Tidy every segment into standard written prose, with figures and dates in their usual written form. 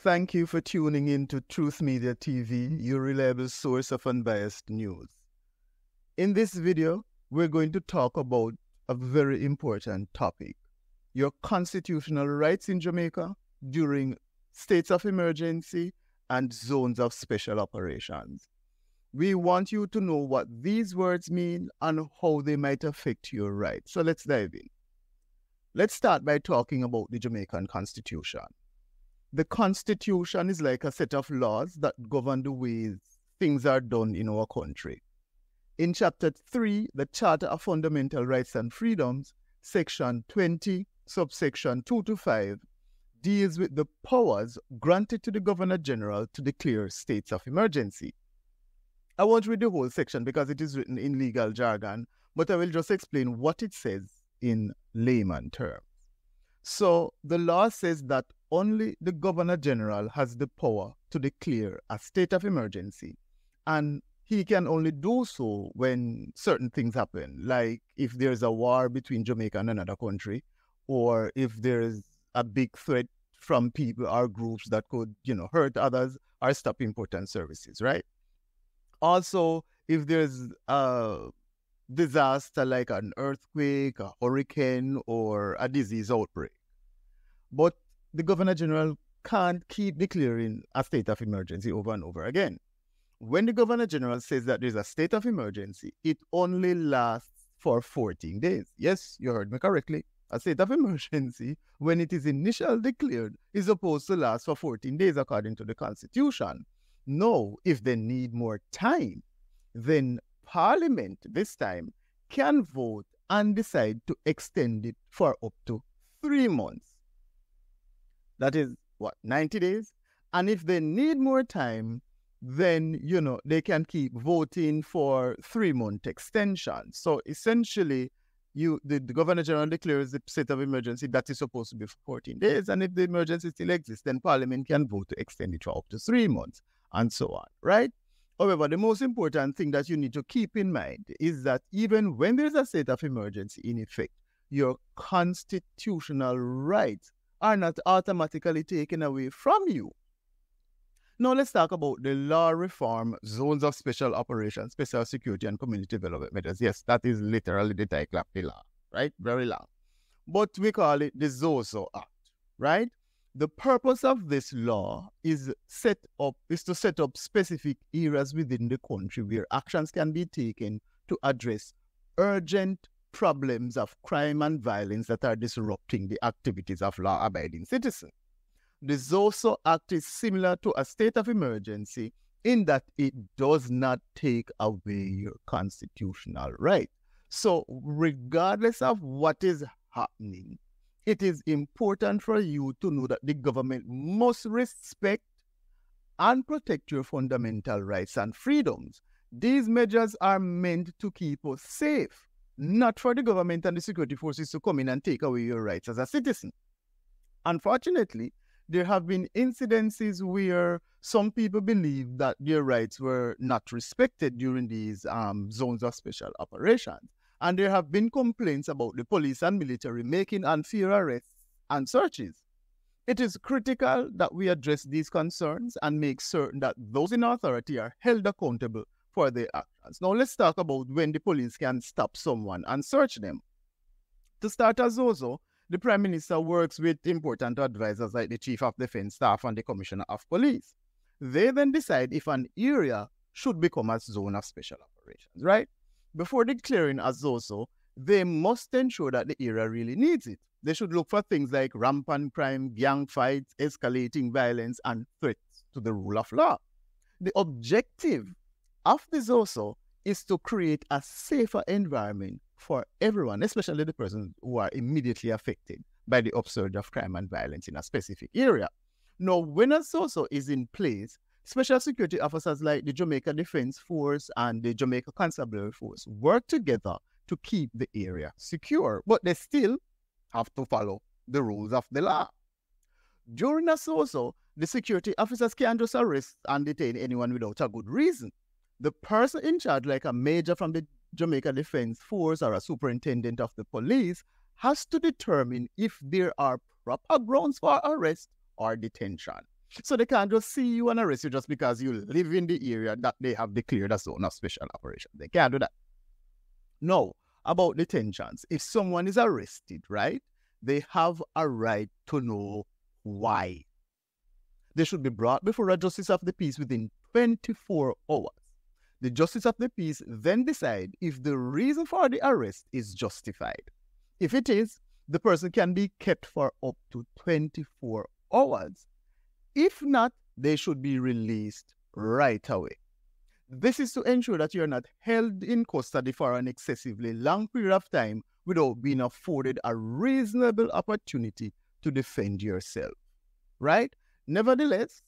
Thank you for tuning in to Truth Media TV, your reliable source of unbiased news. In this video, we're going to talk about a very important topic: your constitutional rights in Jamaica during states of emergency and zones of special operations. We want you to know what these words mean and how they might affect your rights. So let's dive in. Let's start by talking about the Jamaican Constitution. The Constitution is like a set of laws that govern the ways things are done in our country. In Chapter 3, the Charter of Fundamental Rights and Freedoms, Section 20, subsection 2 to 5, deals with the powers granted to the Governor-General to declare states of emergency. I won't read the whole section because it is written in legal jargon, but I will just explain what it says in layman terms. So the law says that only the Governor-General has the power to declare a state of emergency, and he can only do so when certain things happen, like if there's a war between Jamaica and another country, or if there's a big threat from people or groups that could, hurt others or stop important services, right? Also, if there's a disaster like an earthquake, a hurricane, or a disease outbreak. But the Governor-General can't keep declaring a state of emergency over and over again. When the Governor-General says that there's a state of emergency, it only lasts for 14 days. Yes, you heard me correctly. A state of emergency, when it is initially declared, is supposed to last for 14 days according to the Constitution. No, if they need more time, then Parliament this time can vote and decide to extend it for up to 3 months. That is, 90 days? And if they need more time, then, they can keep voting for 3-month extensions. So essentially, the Governor-General declares the state of emergency that is supposed to be for 14 days. And if the emergency still exists, then Parliament can vote to extend it for up to 3 months and so on, right? However, the most important thing that you need to keep in mind is that even when there's a state of emergency in effect, your constitutional rights are not automatically taken away from you. Now let's talk about the law reform, zones of special operations, special security and community development measures. Yes, that is literally the title of the law, right? Very long. But we call it the ZOSO Act, right? The purpose of this law is to set up specific areas within the country where actions can be taken to address urgent problems of crime and violence that are disrupting the activities of law-abiding citizens. The ZOSO Act is similar to a state of emergency in that it does not take away your constitutional right. So regardless of what is happening, it is important for you to know that the government must respect and protect your fundamental rights and freedoms. These measures are meant to keep us safe, not for the government and the security forces to come in and take away your rights as a citizen. Unfortunately, there have been incidences where some people believe that their rights were not respected during these zones of special operations. And there have been complaints about the police and military making unfair arrests and searches. It is critical that we address these concerns and make certain that those in authority are held accountable for their actions. Now let's talk about when the police can stop someone and search them. To start as ZOSO, the Prime Minister works with important advisors like the Chief of Defence Staff and the Commissioner of Police. They then decide if an area should become a zone of special operations, right? Before declaring a ZOSO, they must ensure that the area really needs it. They should look for things like rampant crime, gang fights, escalating violence, and threats to the rule of law. The objective of the ZOSO is to create a safer environment for everyone, especially the persons who are immediately affected by the upsurge of crime and violence in a specific area. Now, when a ZOSO is in place, special security officers like the Jamaica Defence Force and the Jamaica Constabulary Force work together to keep the area secure, but they still have to follow the rules of the law. During a ZOSO, the security officers can't just arrest and detain anyone without a good reason. The person in charge, like a major from the Jamaica Defence Force or a superintendent of the police, has to determine if there are proper grounds for arrest or detention. So they can't just see you and arrest you just because you live in the area that they have declared a zone of special operation. They can't do that. No, about detentions. If someone is arrested, right, they have a right to know why. They should be brought before a justice of the peace within 24 hours. The justice of the peace then decide if the reason for the arrest is justified. If it is, the person can be kept for up to 24 hours. If not, they should be released right away. This is to ensure that you're not held in custody for an excessively long period of time without being afforded a reasonable opportunity to defend yourself, right? Nevertheless,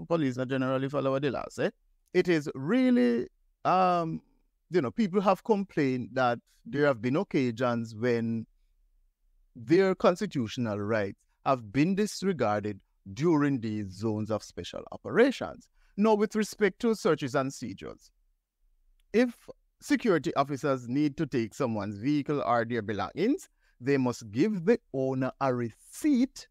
police not generally follow the laws. It is really, people have complained that there have been occasions when their constitutional rights have been disregarded during these zones of special operations. Now, with respect to searches and seizures, if security officers need to take someone's vehicle or their belongings, they must give the owner a receipt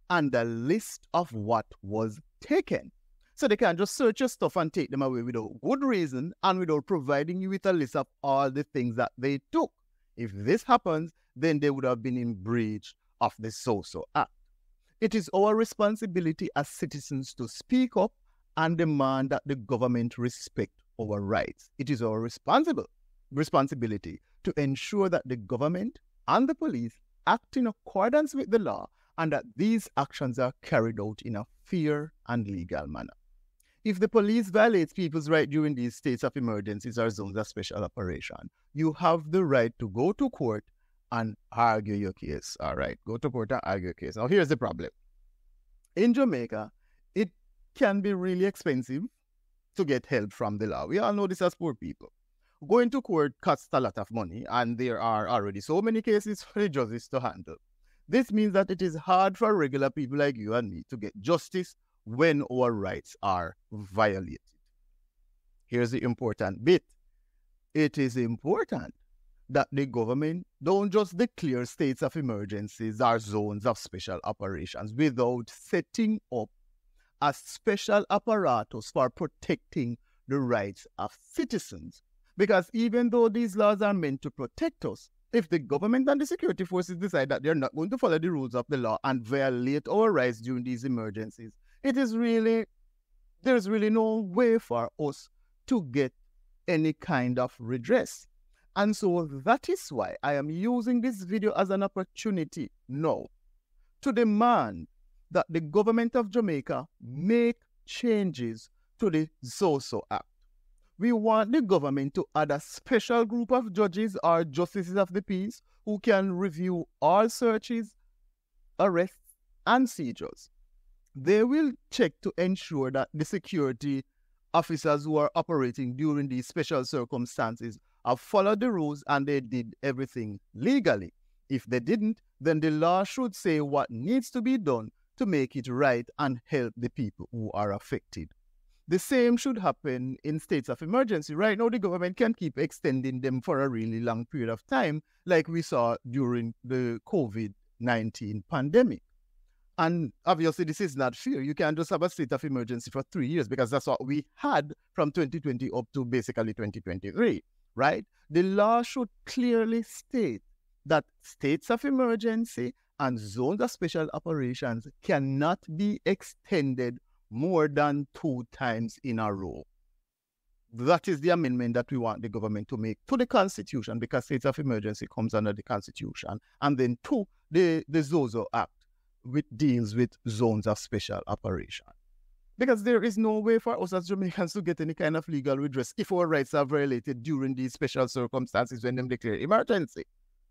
and a list of what was taken. So they can't just search your stuff and take them away without good reason and without providing you with a list of all the things that they took. If this happens, then they would have been in breach of the ZOSO Act. It is our responsibility as citizens to speak up and demand that the government respect our rights. It is our responsibility to ensure that the government and the police act in accordance with the law and that these actions are carried out in a fair and legal manner. If the police violates people's rights during these states of emergencies or zones of special operation, you have the right to go to court and argue your case. All right, go to court and argue your case. Now, here's the problem. In Jamaica, it can be really expensive to get help from the law. We all know this as poor people. Going to court costs a lot of money, and there are already so many cases for the judges to handle. This means that it is hard for regular people like you and me to get justice when our rights are violated. Here's the important bit. It is important that the government don't just declare states of emergencies or zones of special operations without setting up a special apparatus for protecting the rights of citizens. Because even though these laws are meant to protect us, if the government and the security forces decide that they're not going to follow the rules of the law and violate our rights during these emergencies, there's really no way for us to get any kind of redress. And so that is why I am using this video as an opportunity now to demand that the government of Jamaica make changes to the ZOSO Act. We want the government to add a special group of judges or justices of the peace who can review all searches, arrests, and seizures. They will check to ensure that the security officers who are operating during these special circumstances have followed the rules and they did everything legally. If they didn't, then the law should say what needs to be done to make it right and help the people who are affected. The same should happen in states of emergency. Right now, the government can keep extending them for a really long period of time, like we saw during the COVID-19 pandemic. And obviously, this is not fair. You can't just have a state of emergency for 3 years because that's what we had from 2020 up to basically 2023, right? The law should clearly state that states of emergency and zones of special operations cannot be extended more than 2 times in a row. That is the amendment that we want the government to make to the Constitution, because states of emergency comes under the Constitution. And then 2, the ZOSO Act, which deals with zones of special operation. Because there is no way for us as Jamaicans to get any kind of legal redress if our rights are violated during these special circumstances when them declare emergency.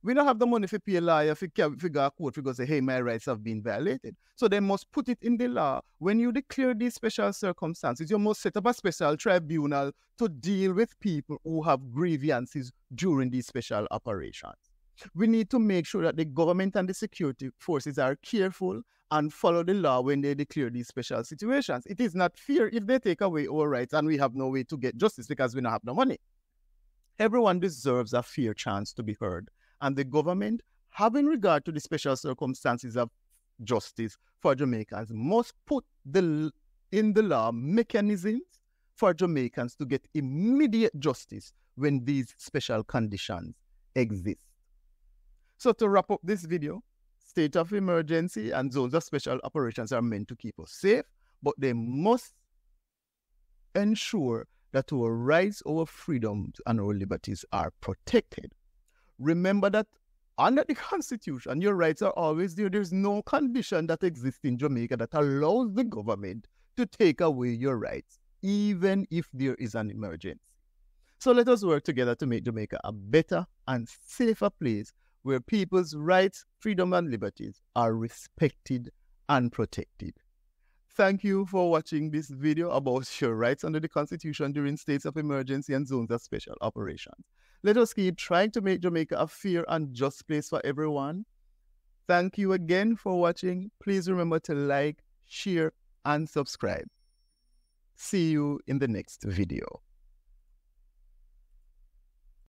We don't have the money to pay a lawyer if you go to court to say, hey, my rights have been violated. So they must put it in the law. When you declare these special circumstances, you must set up a special tribunal to deal with people who have grievances during these special operations. We need to make sure that the government and the security forces are careful and follow the law when they declare these special situations. It is not fair if they take away our rights and we have no way to get justice because we don't have no money. Everyone deserves a fair chance to be heard. And the government, having regard to the special circumstances of justice for Jamaicans must put in the law mechanisms for Jamaicans to get immediate justice when these special conditions exist. So to wrap up this video, state of emergency and zones of special operations are meant to keep us safe, but they must ensure that our rights, our freedoms, and our liberties are protected. Remember that under the Constitution, your rights are always there. There's no condition that exists in Jamaica that allows the government to take away your rights, even if there is an emergency. So let us work together to make Jamaica a better and safer place where people's rights, freedom, and liberties are respected and protected. Thank you for watching this video about your rights under the Constitution during states of emergency and zones of special operations. Let us keep trying to make Jamaica a fair and just place for everyone. Thank you again for watching. Please remember to like, share, and subscribe. See you in the next video.